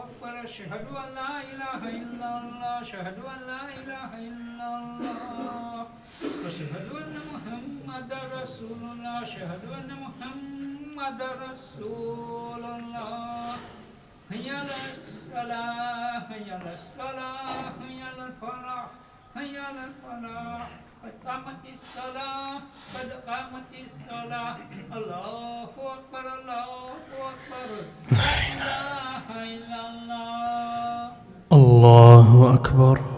أكبر أشهد أن لا إله إلا الله أشهد أن لا إله إلا الله أشهد أن محمدا رسول الله أشهد أن محمدا رسول الله حي على الصلاة حي على الصلاة حي على الفلاح حي على الفلاح قد قامت الصلاة قد قامت الصلاة الله أكبر الله أكبر لا إله إلا الله الله أكبر.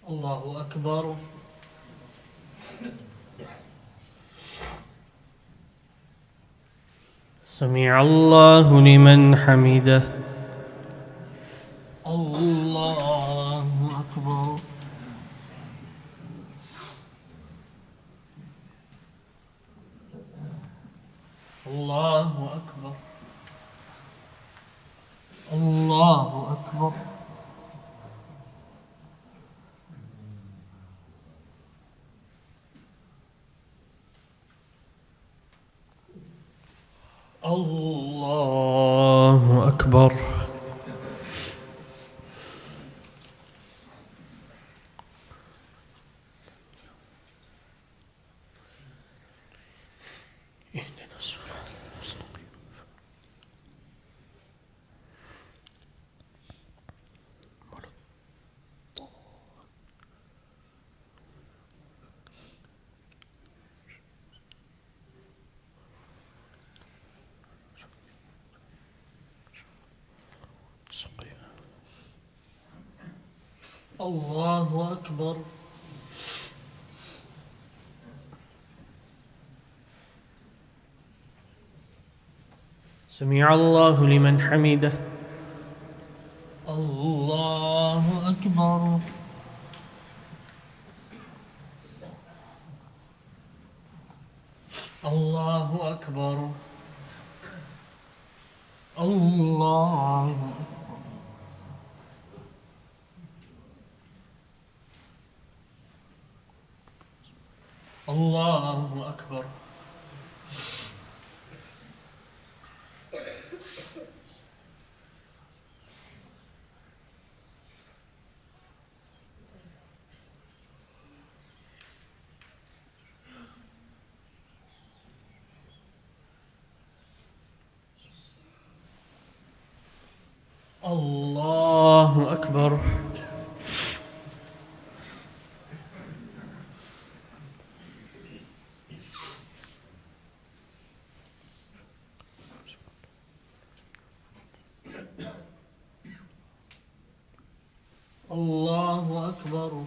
الله أكبر. سمع الله لمن حمده. الله أكبر. الله أكبر. الله أكبر. الله أكبر. اهدنا الصراط المستقيم. الله أكبر. سمع الله لمن حمده. الله أكبر. الله أكبر. الله الله أكبر. الله أكبر. الله أكبر.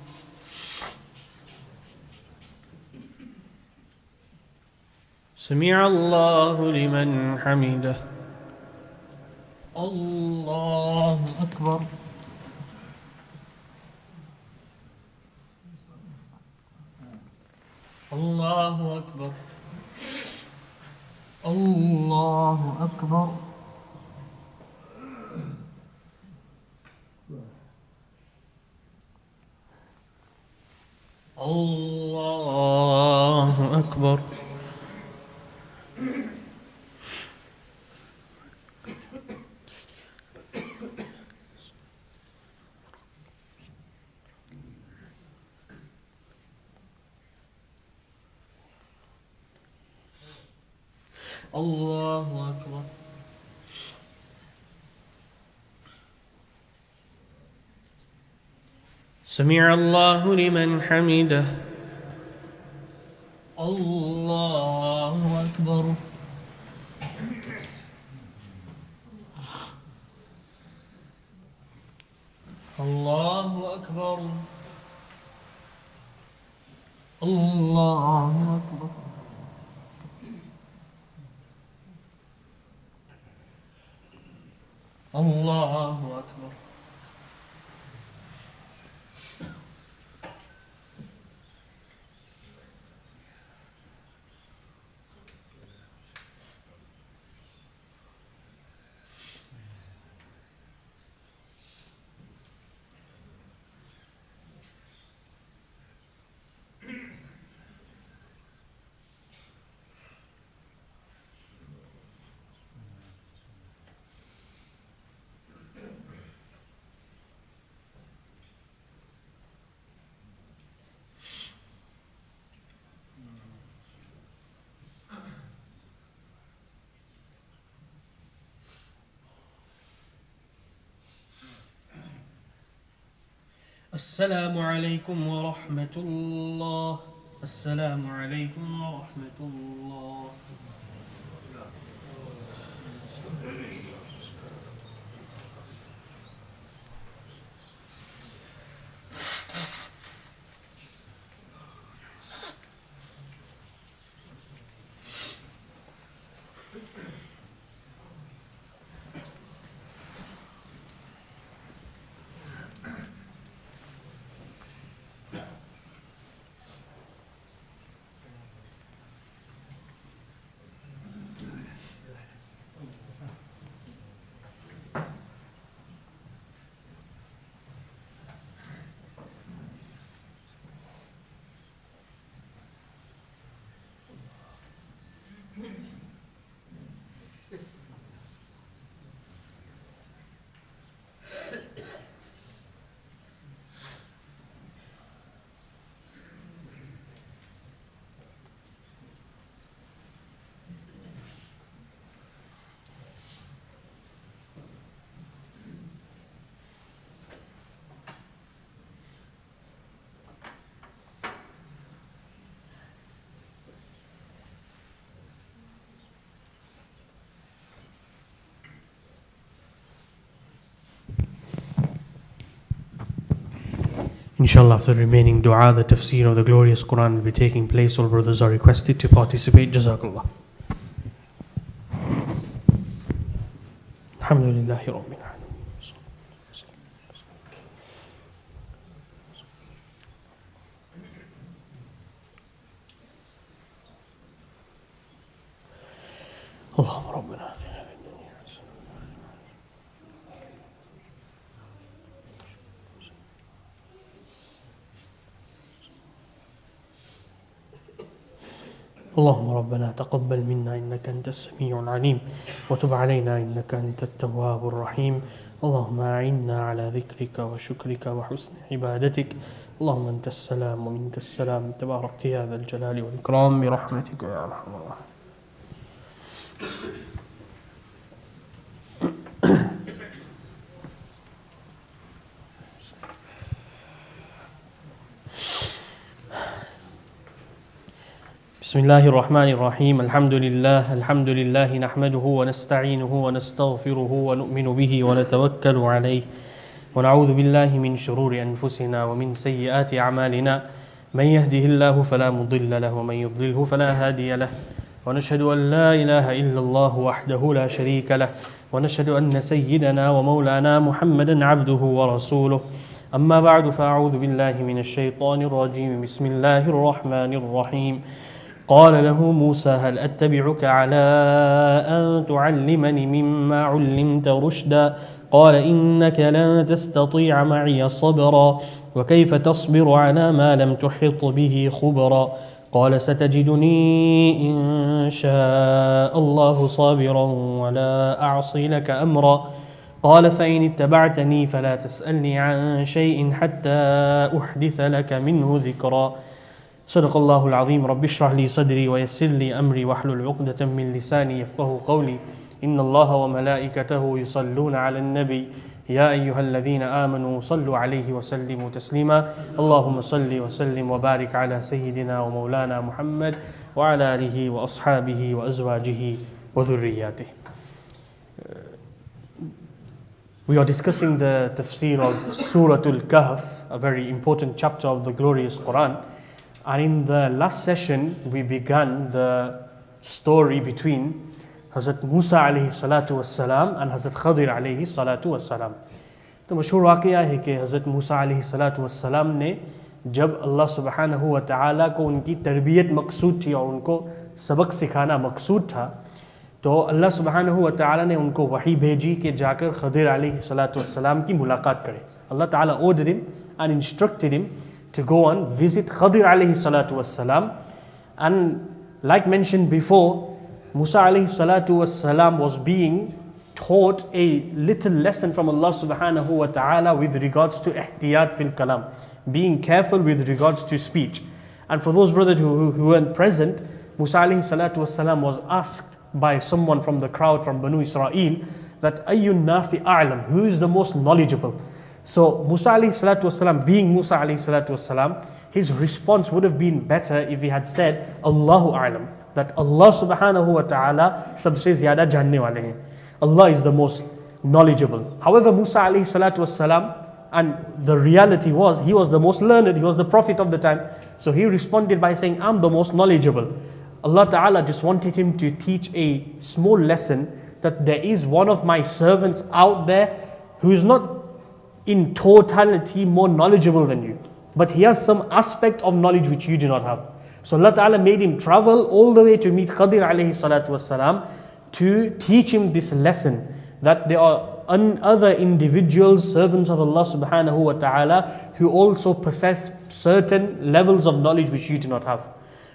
سمع الله لمن حمده. الله أكبر. الله أكبر. الله أكبر. الله أكبر. الله أكبر. سمع الله لمن حمده. الله أكبر. الله أكبر. الله أكبر. الله أكبر. السلام عليكم ورحمة الله. السلام عليكم ورحمة الله. Inshallah, after the remaining dua, the tafseer of the glorious Quran will be taking place. All brothers are requested to participate. Jazakallah. Alhamdulillahi Rabbil Alameen. Allahumma Rabbana. اللهم ربنا تقبل منا إنك أنت السميع العليم وتب علينا إنك أنت التواب الرحيم. اللهم أعنا على ذكرك وشكرك وحسن عبادتك. اللهم أنت السلام ومنك السلام تباركت يا ذا الجلال والإكرام برحمتك يا أرحم الراحمين. بسم الله الرحمن الرحيم. الحمد لله نحمده ونستعينه ونستغفره ونؤمن به ونتوكل عليه ونعوذ بالله من شرور أنفسنا ومن سيئات أعمالنا. من يهده الله فلا مضل له ومن يضلله فلا هادي له ونشهد أن لا إله إلا الله وحده لا شريك له ونشهد أن سيدنا ومولانا محمدا عبده ورسوله. أما بعد فأعوذ بالله من الشيطان الرجيم. بسم الله الرحمن الرحيم. قال له موسى هل أتبعك على أن تعلمني مما علمت رشدا قال إنك لن تستطيع معي صبرا وكيف تصبر على ما لم تحط به خبرا قال ستجدني إن شاء الله صابرا ولا أعصي لك أمرا قال فإن اتبعتني فلا تسألني عن شيء حتى أحدث لك منه ذكرا. صدق الله العظيم. رب اشرح لي صدري ويسر لي أمري واحلل عقدة من لساني يفقه قولي. إن الله وملائكته يصلون على النبي يا أيها الذين آمنوا صلوا عليه وسلموا تسليما. اللهم صل وسلم وبارك على سيدنا ومولانا محمد وعلى آله وأصحابه وأزواجه وذرياته. We are discussing the tafseer of Surah Kahf, a very important chapter of the glorious Quran. And in the last session, we began the story between Hazrat Musa alayhi salatu wassalam and Hazrat Khadir alayhi salatu wassalam. तो मशहूर वाक़या है कि हज़रत मूसा अलैहिस्सलातु वस्सलाम ने जब अल्लाह सुब्हानहू व तआला को उनकी तरबियत मकसूद थी और उनको सबक सिखाना मकसूद था, तो अल्लाह सुब्हानहू व तआला ने उनको वही भेजी कि जाकर खदिर अलैहिस्सलातु वस्सलाम की मुलाकात करें. अल्लाह ताला ordered him and instructed him to go and visit Khadir अलैहिस्सलातु वस्सलाम. And like mentioned before, Musa अलैहिस्सलातु वस्सलाम was being taught a little lesson from Allah subhanahu wa ta'ala with regards to ihtiyat fil kalam, being careful with regards to speech. And for those brothers who weren't present, Musa alayhi salatu wasalam was asked by someone from the crowd from Banu Israel that ayyun nasi a'lam, who is the most knowledgeable? So Musa alayhi salatu wasalam, being Musa alayhi salatu wasalam, his response would have been better if he had said Allahu a'lam, that Allah subhanahu wa ta'ala sabse zyada janne wale hain. Allah is the most knowledgeable. However, Musa alayhi salatu wassalam, and the reality was, he was the most learned, he was the prophet of the time. So he responded by saying, I'm the most knowledgeable. Allah Ta'ala just wanted him to teach a small lesson that there is one of my servants out there who is not in totality more knowledgeable than you, but he has some aspect of knowledge which you do not have. So Allah Ta'ala made him travel all the way to meet Khadir alayhi salatu wassalam, to teach him this lesson that there are other individuals, servants of Allah subhanahu wa ta'ala, who also possess certain levels of knowledge which you do not have.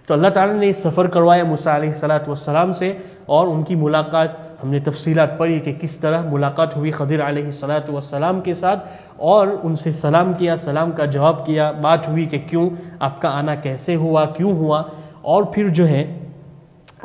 तो अल्लाह ताला ने सफ़र करवाया मूसा अलैहि सलातु वस्सलाम से, और उनकी मुलाकात हमने तफसीलात पढ़ी कि किस तरह मुलाकात हुई खदिर अलैहि सलातु वस्सलाम के साथ, और उनसे सलाम किया, सलाम का जवाब किया, बात हुई कि क्यों आपका आना कैसे हुआ, क्यों हुआ, और फिर जो है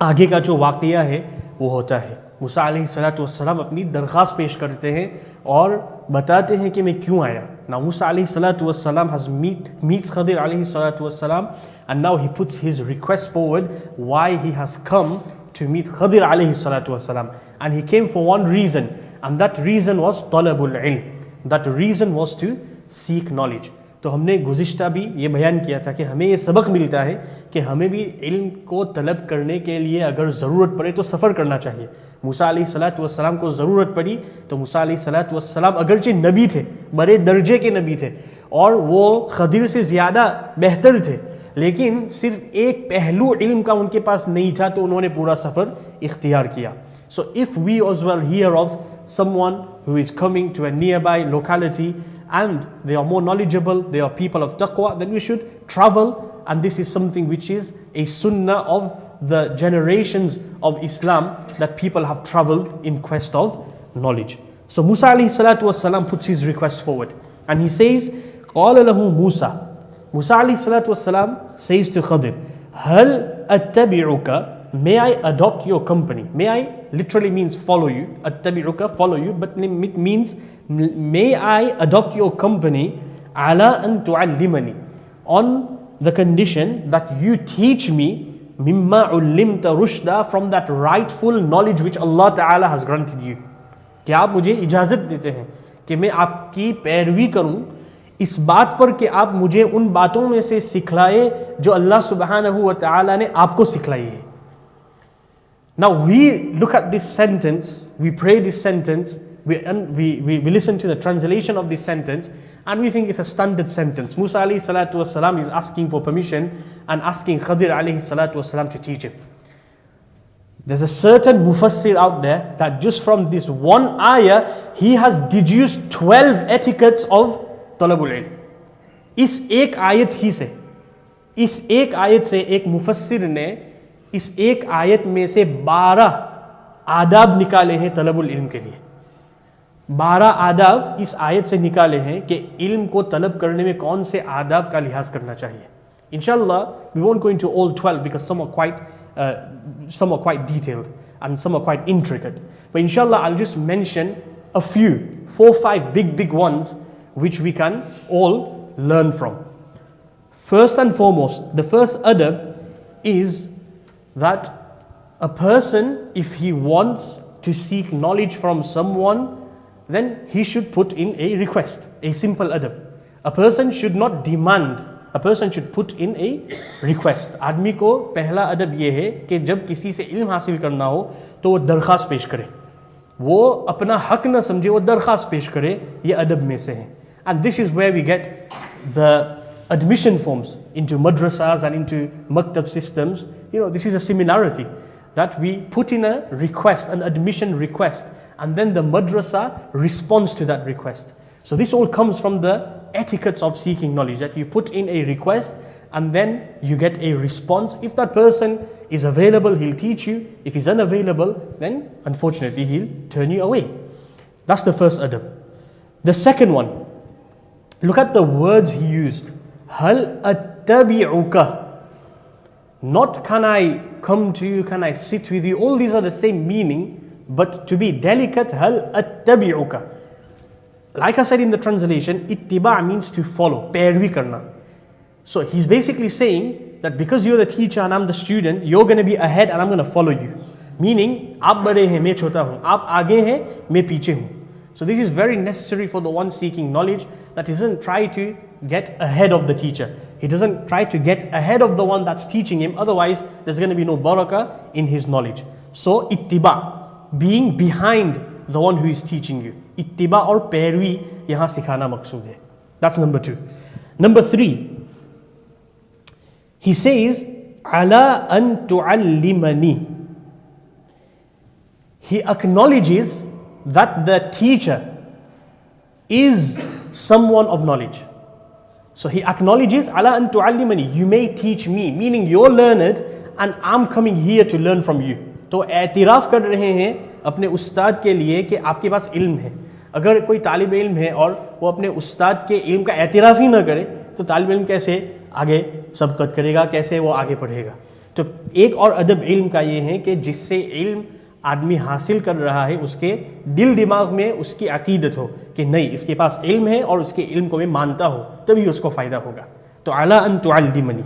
आगे का जो वाक़या है वो होता है. मूसा अलैहिस्सलातु वस्सलाम अपनी दरख्वास्त पेश करते हैं और बताते हैं कि मैं क्यों आया. Now Musa अलैहिस्सलातु वस्सलाम has meets Khadir अलैहिस्सलातु वस्सलाम, and now he puts his request forward why he has come to meet Khadir अलैहिस्सलातु वस्सलाम, and he came for one reason, and that reason was talabul ilm. That reason was to seek knowledge. तो हमने गुज़िश्ता भी ये बयान किया था कि हमें ये सबक मिलता है कि हमें भी इल्म को तलब करने के लिए अगर ज़रूरत पड़े तो सफ़र करना चाहिए. मूसा अलैहिस्सलातु वस्सलाम को ज़रूरत पड़ी तो मूसा अलैहिस्सलातु वस्सलाम अगरचे नबी थे, बड़े दर्जे के नबी थे, और वो खदिर से ज़्यादा बेहतर थे, लेकिन सिर्फ एक पहलू इल्म का उनके पास नहीं था, तो उन्होंने पूरा सफ़र इख्तियार किया. So if we as well hear of someone who is coming to a nearby locality and they are more knowledgeable, they are people of taqwa, then we should travel, and this is something which is a sunnah of the generations of Islam, that people have traveled in quest of knowledge. So Musa alayhi salatu wassalam puts his request forward, and he says, قَالَ لَهُ Musa. Musa alayhi salatu wassalam says to Khadir, هَلْ أَتَّبِعُكَ, may I adopt your company? May I literally means follow you. أَتَّبِعُكَ, follow you, but it means may I adopt your company ala an tu'allimani, on the condition that you teach me mimma ullimta rushda, from that rightful knowledge which Allah Ta'ala has granted you. क्या आप मुझे इजाज़त देते हैं कि मैं आपकी पैरवी करूं इस बात पर कि आप मुझे उन बातों में से सिखलाए जो अल्लाह सुब्हानहू व तआला ने आपको सिखलाई है. Now we look at this sentence, we pray this sentence, we listen to the translation of this sentence, and we think it's a standard sentence. Musa alayhi salatu wasalam is asking for permission and asking Khadir alayhi salatu wasalam to teach him. There's a certain mufassir out there that just from this one ayah, he has deduced 12 etiquettes of talabul ilm. इस एक आयत ही से, इस एक आयत से एक मुफस्सिर ने इस एक आयत में से 12 आदाब निकाले हैं तलबुल इल्म के लिए. 12 आदाब इस आयत से निकाले हैं कि इल्म को तलब करने में कौन से आदाब का लिहाज करना चाहिए. Inshallah, we won't go into all 12 because some are quite detailed and some are quite intricate. But inshallah, I'll just mention a few, 4 or 5 big ones which we can all learn from. First and foremost, the first adab is that a person, if he wants to seek knowledge from someone, then he should put in a request, a simple adab. A person should not demand, a person should put in a request. आदमी को पहला अदब ये है कि जब किसी से इल्म हासिल करना हो तो वो दरख्वास्त पेश करे, वो अपना हक न समझे, वो दरख्वास्त पेश करे, ये अदब में से है. And this is where we get the admission forms into madrasas and into maktab systems. This is a similarity that we put in a request, an admission request, and then the madrasa responds to that request. So this all comes from the etiquettes of seeking knowledge, that you put in a request and then you get a response. If that person is available, he'll teach you. If he's unavailable, then unfortunately he'll turn you away. That's the first adab. The second one, look at the words he used. Hal attabi'uka. Not can I come to you, can I sit with you. All these are the same meaning, but to be delicate, hal attabi'uka. Like I said in the translation, ittiba means to follow, pairwi karna. So he's basically saying that because you're the teacher and I'm the student, you're going to be ahead and I'm going to follow you. Meaning, aap bade hain, main chota hun. Aap aage hain, main piche hun. So this is very necessary for the one seeking knowledge, that he doesn't try to get ahead of the teacher. He doesn't try to get ahead of the one that's teaching him. Otherwise, there's going to be no barakah in his knowledge. So ittiba, being behind the one who is teaching you. Ittiba or pairwi yahan sikhana maqsood hai. That's number 2. Number 3, he says, ala an tu'allimani. He acknowledges that the teacher is someone of knowledge. So he acknowledges, ala an tu'allimani, you may teach me, meaning you're learned and I'm coming here to learn from you. तो एतराफ़ कर रहे हैं अपने उस्ताद के लिए कि आपके पास इल्म है. अगर कोई तालिब इल्म है और वो अपने उस्ताद के इल्म का एतराफ़ ही ना करे तो तालिब इल्म कैसे आगे सबकत करेगा, कैसे वो आगे पढ़ेगा. तो एक और अदब इल्म का ये है कि जिससे इल्म आदमी हासिल कर रहा है उसके दिल दिमाग में उसकी अकीदत हो कि नहीं, इसके पास इल्म है और उसके इल्म को मैं मानता हूँ, तभी उसको फ़ायदा होगा. तो अला अन तुअल्लिमनी.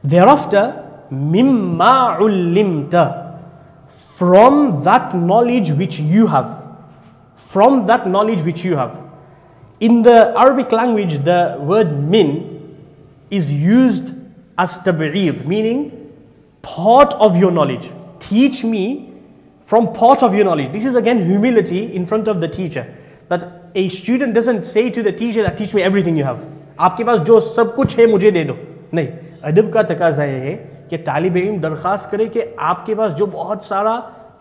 Thereafter, mimma ullimta, from that knowledge which you have. From that knowledge which you have. In the Arabic language, the word min is used as tab'id, meaning part of your knowledge. Teach me from part of your knowledge. This is again humility in front of the teacher. That a student doesn't say to the teacher that teach me everything you have. आपके पास जो सब कुछ है मुझे दे दो. नहीं, अदब का तकाज़ा ये है कि तालिब इल्म दरख्वास्त करे कि आपके पास जो बहुत सारा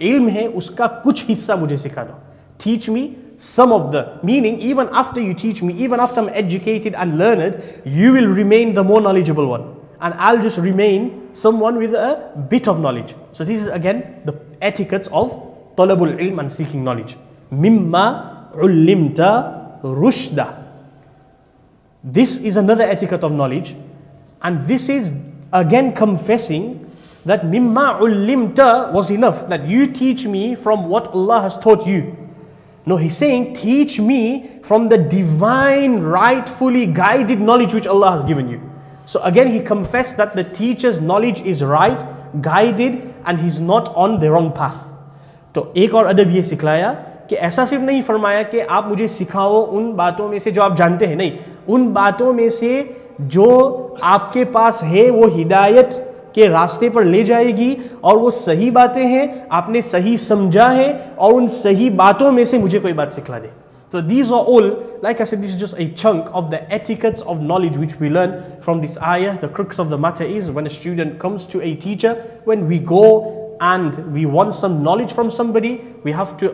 इल्म है उसका कुछ हिस्सा मुझे सिखा दो. Teach me some of the, meaning even after you teach me, even after I'm educated and learned, you will remain the more knowledgeable one. And I'll just remain someone with a bit of knowledge. So this is again the etiquettes of talabul ilm and seeking knowledge. Mimma ullimta rushda. This is another etiquette of knowledge. And this is again confessing that mimma ullimta was enough. That you teach me from what Allah has taught you. No, he's saying teach me from the divine, rightfully guided knowledge which Allah has given you. So again he confessed that the teacher's knowledge is right, guided, and he's not on the wrong path. तो एक और अदब ये सिखलाया कि ऐसा सिर्फ नहीं फरमाया कि आप मुझे सिखाओ उन बातों में से जो आप जानते हैं. नहीं, उन बातों में से जो आपके पास है वो हिदायत के रास्ते पर ले जाएगी और वो सही बातें हैं, आपने सही समझा है, और उन सही बातों में से मुझे कोई बात सिखला दे. So these are all, like I said, this is just a chunk of the etiquettes of knowledge which we learn from this ayah. The crux of the matter is when a student comes to a teacher, when we go and we want some knowledge from somebody, we have to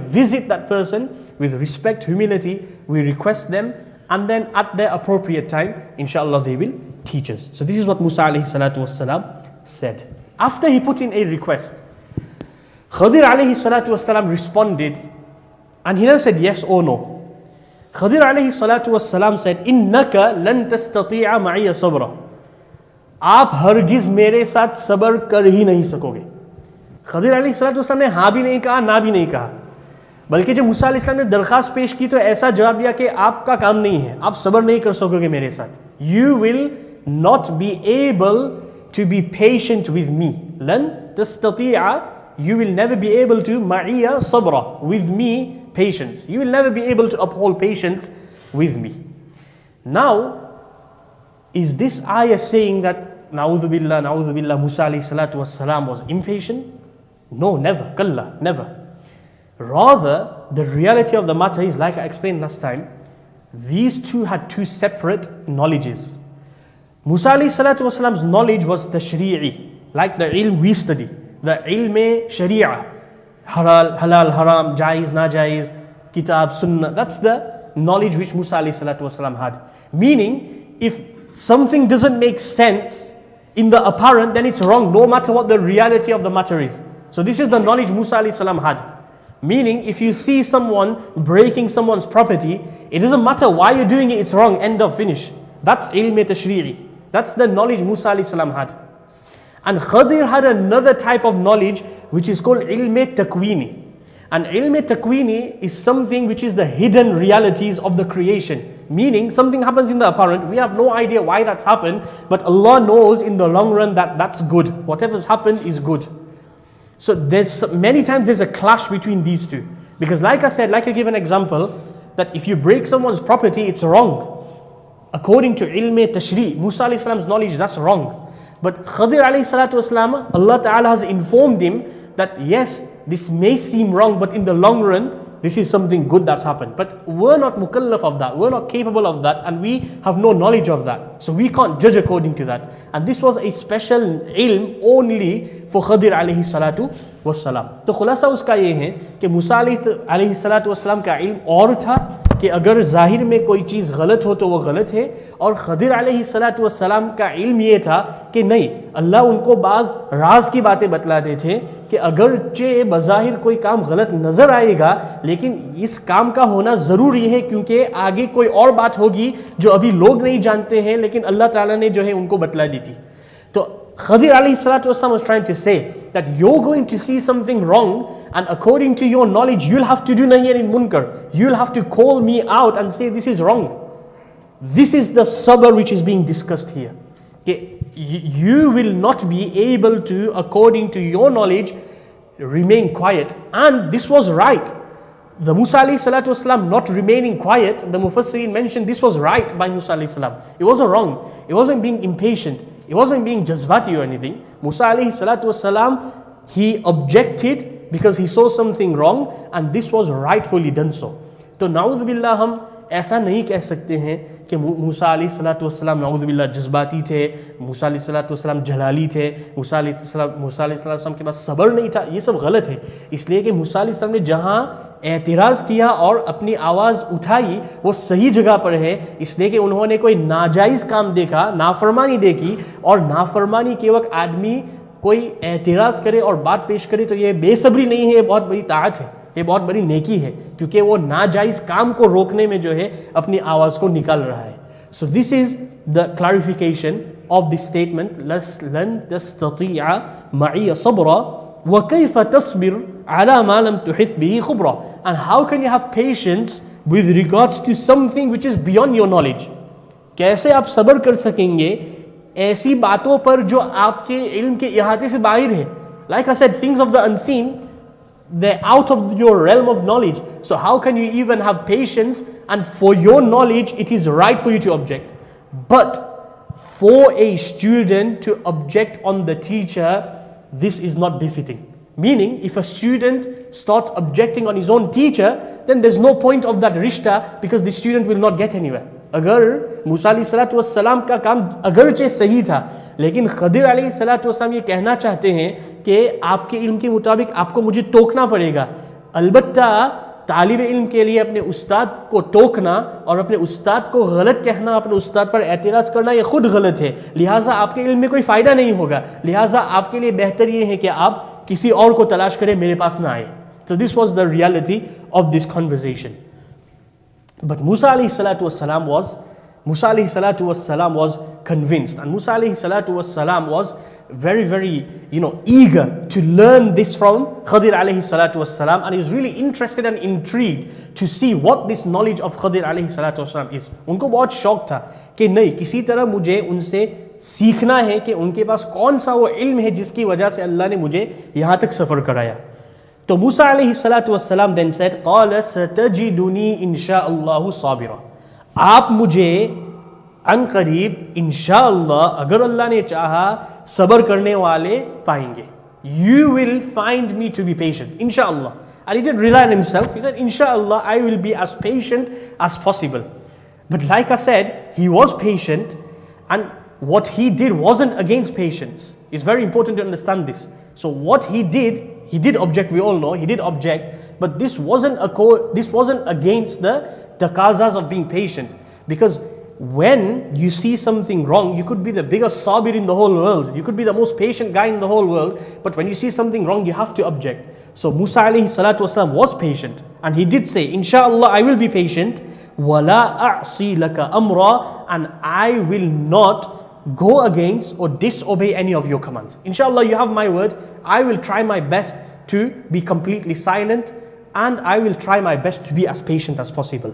visit that person with respect, humility. We request them, and then at their appropriate time, inshallah, they will teach us. So this is what Musa alayhi salatu wassalam said. After he put in a request, Khadir alayhi salatu wassalam responded, and he never said yes or no. Khadir alayhi salatu wassalam said, Innaka lan tastati'a ma'iya sabra. आप हरगिज मेरे साथ सब्र कर ही नहीं सकोगे. खदिर अलैहिस्सलाम ने हाँ भी नहीं कहा, ना भी नहीं कहा, बल्कि जब मूसा अलैहिस्सलाम ने दरख्वास्त पेश की तो ऐसा जवाब दिया कि आपका काम नहीं है, आप सब्र नहीं कर सकोगे मेरे साथ. You will not be able to be patient with me. Lan tastati'a, you will never be able to ma'iya sabra, with me patience. You will never be able to uphold patience with me. Now, is this ayah saying that na'udhu billah, Musa alayhi salatu wassalam was impatient? No, never, kalla, never. Rather, the reality of the matter is, like I explained last time, these two had two separate knowledges. Musa alayhi salatu wassalam's knowledge was tashri'i, like the ilm we study, the ilm sharia, halal, haram, jaiz, najaiz, kitab, sunnah. That's the knowledge which Musa alayhi salatu wassalam had. Meaning, if something doesn't make sense in the apparent, then it's wrong, no matter what the reality of the matter is. So this is the knowledge Musa alayhi salam had. Meaning, if you see someone breaking someone's property, it doesn't matter why you're doing it, it's wrong, end of, finish. That's ilm tashri'i. That's the knowledge Musa alayhi salam had. And Khadir had another type of knowledge which is called ilm takwini. And ilm takwini is something which is the hidden realities of the creation. Meaning, something happens in the apparent, we have no idea why that's happened, but Allah knows in the long run that that's good. Whatever's happened is good. So many times there's a clash between these two. Because like I said, like I give an example, that if you break someone's property, it's wrong. According to ilm tashri', Musa alayhi salam's knowledge, that's wrong. But Khadir alayhi salatu wasalam, Allah Ta'ala has informed him that yes, this may seem wrong, but in the long run, this is something good that's happened. But we're not mukallaf of that, we're not capable of that, and we have no knowledge of that. So we can't judge according to that. And this was a special ilm only for Khadir alayhi salatu wassalam. तो खुलासा उसका ये है कि मूसा अलैहि सलातु वस्सलाम का इल्म और था कि अगर ज़ाहिर में कोई चीज़ गलत हो तो वो गलत है, और खदिर अलैहि सलातु वस्सलाम का इल्म ये था कि नहीं, अल्लाह उनको बाज़ राज की बातें बतलाते थे कि अगरचे बज़ाहिर कोई काम गलत नज़र आएगा, लेकिन इस काम का होना ज़रूरी है क्योंकि आगे कोई और बात होगी जो अभी लोग नहीं जानते हैं, लेकिन अल्लाह ताला ने जो है उनको बतला दी थी. तो Khadir alayhi salatu wasalam was trying to say that you're going to see something wrong, and according to your knowledge, you'll have to do nahi anil munkar. You'll have to call me out and say this is wrong. This is the sabr which is being discussed here. Okay? You will not be able to, according to your knowledge, remain quiet. And this was right. The Musa alayhi salatu wasalam not remaining quiet, the Mufassirin mentioned this was right by Musa alayhi salam. It wasn't wrong. It wasn't being impatient. It wasn't being jazbati or anything. Musa alayhi salatu wasalam, he objected because he saw something wrong, and this was rightfully done so. तो नाउज़ बिल्लाह हम ऐसा नहीं कह सकते हैं कि मूसा अलैहि सलातु वस्सलाम नाउज़ बिल्लाह जज्बाती थे, मूसा अलैहि सलातु वस्सलाम जलाली थे, मूसा अलैहि सलातु वस्सलाम के पास सब्र नहीं था. ये सब गलत है. इसलिए कि मूसा अलैहि सलाम ने जहाँ एतराज़ किया और अपनी आवाज़ उठाई वो सही जगह पर है, इसलिए कि उन्होंने कोई नाजायज़ काम देखा, नाफरमानी देखी, और नाफरमानी के वक्त आदमी कोई एतराज़ करे और बात पेश करे तो ये बेसब्री नहीं है, ये बहुत बड़ी ताअत है, ये बहुत बड़ी नेकी है, क्योंकि वो नाजायज़ काम को रोकने में जो है अपनी आवाज़ को निकाल रहा है. So this is the clarification of this statement, लन तस्ततिअ मई सबरा व कैफ तस्बिर अला मा लम तुहित बिही खुबरा. And how can you have patience with regards to something which is beyond your knowledge? कैसे आप सब्र कर सकेंगे ऐसी बातों पर जो आपके इल्म के इहाते से बाहर है? Like I said, things of the unseen, they're out of your realm of knowledge. So how can you even have patience? And for your knowledge, it is right for you to object. But for a student to object on the teacher, this is not befitting. Meaning, if a student starts objecting on his own teacher, then there's no point of that rishta, because the student will not get anywhere. अगर मूसा अलैहिस्सलातु वस्सलाम का काम अगरचे सही था, लेकिन खदिर अलैहिस्सलातु वस्सलाम ये कहना चाहते हैं कि आपके इल्म के मुताबिक आपको मुझे टोकना पड़ेगा. अलबत्ता तालिब इल्म के लिए अपने उस्ताद को टोकना और अपने उस्ताद को गलत कहना, अपने उस्ताद पर एतराज़ करना, ये खुद गलत है. लिहाजा आपके इल्म में कोई फ़ायदा नहीं होगा. लिहाजा आपके लिए बेहतर ये है कि आप किसी और को तलाश करें, मेरे पास ना आए. So this was the reality of this conversation. But Musa alayhi salatu wassalam was convinced, and Musa alayhi salatu wassalam was very, very, eager to learn this from Khadir alayhi salatu wassalam, and he was really interested and intrigued to see what this knowledge of Khadir alayhi salatu wassalam is. उनको बहुत शौक था कि नहीं, किसी तरह मुझे उनसे सीखना है कि उनके पास कौन सा वो इल्म है जिसकी वजह से अल्लाह ने मुझे यहाँ तक सफ़र कराया. तो मूसा अलैहि सलातु वस्सलाम then said, قال ستجدني إن شاء الله صابرا. आप मुझे अनकरीब इंशाअल्लाह अगर अल्लाह ने चाहा सब्र करने वाले पाएंगे. You will find me to be patient, inshallah. And he didn't rely on himself. He said, inshallah, I will be as patient as possible. But like I said, he was patient, and what he did wasn't against patience. It's very important to understand this. So what he did object, we all know, he did object, but this wasn't against the taqazas of being patient. Because when you see something wrong, you could be the biggest sabir in the whole world, you could be the most patient guy in the whole world, but when you see something wrong, you have to object. So Musa alayhi salatu wasalam was patient, and he did say, inshallah, I will be patient, wala a'si laka amra, and I will not go against or disobey any of your commands. Inshallah, you have my word, I will try my best to be completely silent, and I will try my best to be as patient as possible.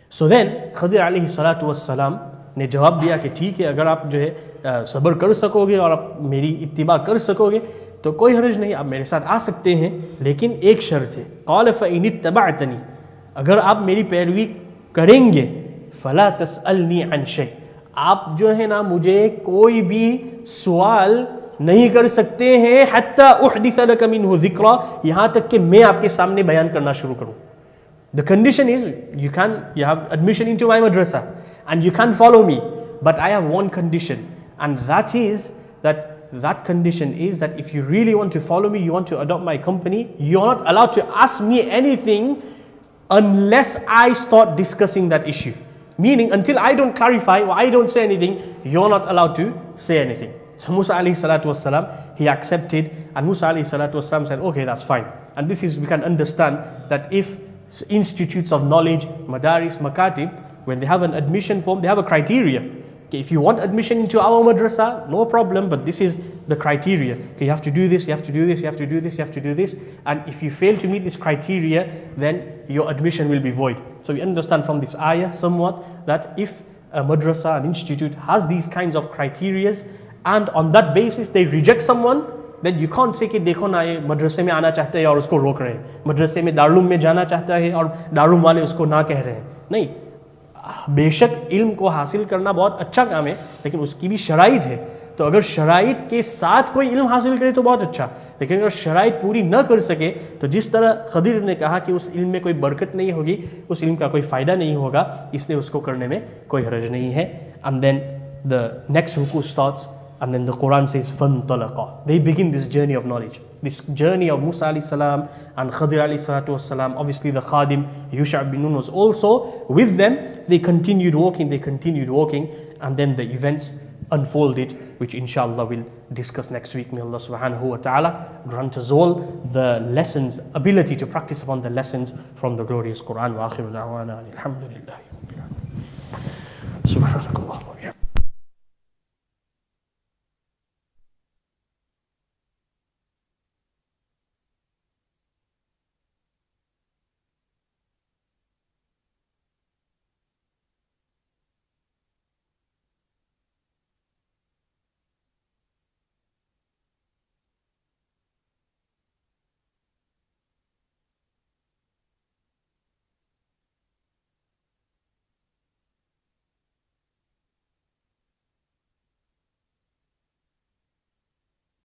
So then Khadir alayhi salatu wassalam ने जवाब दिया कि ठीक है, अगर आप जो है सब्र कर सकोगे और आप मेरी इत्तिबा कर सकोगे तो कोई हर्ज नहीं, आप मेरे साथ आ सकते हैं, लेकिन एक शर्त है. क़ाल फ़इन इत्तबअतनी, अगर आप मेरी पैरवी करेंगे, फ़ला तसअलनी अन शै, आप जो है ना मुझे कोई भी सवाल नहीं कर सकते हैं, हत्ता उहदिस लक मिन्हु ज़िक्रा, यहाँ तक कि मैं आपके सामने बयान करना शुरू करूँ. The condition is you have admission into my madrasa and you can't follow me, but I have one condition, and that condition is that if you really want to follow me, you want to adopt my company, you're not allowed to ask me anything unless I start discussing that issue. Meaning until I don't clarify or I don't say anything, you're not allowed to say anything. So Musa alayhi salatu wasalam, he accepted, and Musa alayhi salatu wasalam said, okay, that's fine. And this is, we can understand that if institutes of knowledge, madaris, makatib, when they have an admission form, they have a criteria. Okay, if you want admission into our madrasa, no problem, but this is the criteria. Okay, you have to do this, you have to do this, you have to do this, you have to do this, and if you fail to meet this criteria, then your admission will be void. So we understand from this ayah somewhat that if a madrasa, an institute has these kinds of criterias, and on that basis they reject someone, then you can't say कि देखो ना ये मदरसे में आना चाहते हैं और उसको रोक रहे हैं, मदरसे में दारुम में जाना चाहता है और दारुम वाले उसको ना कह रहे हैं. नहीं, बेशक इल्म को हासिल करना बहुत अच्छा काम है, लेकिन उसकी भी शराइत है. तो अगर शराइत के साथ कोई इल्म हासिल करे तो बहुत अच्छा, लेकिन अगर शराइत पूरी न कर सके तो जिस तरह खदिर ने कहा कि उस इल्म में कोई बरकत नहीं होगी, उस इल्म का कोई फ़ायदा नहीं होगा, इसलिए उसको करने में कोई हरज नहीं है. And then the next ruku starts, and then the Quran says, فَانْطَلَقَا. They begin this journey of knowledge. This journey of Musa alayhi salam and Khadir alayhi salatu wasalam. Obviously the Khadim, Yusha bin Nun, was also with them. They continued walking, and then the events unfolded, which inshallah we'll discuss next week. May Allah subhanahu wa ta'ala grant us all the lessons, ability to practice upon the lessons from the glorious Quran. Wa akhiru da'wana alhamdulillahi. Subhanakallah wa bihamdika.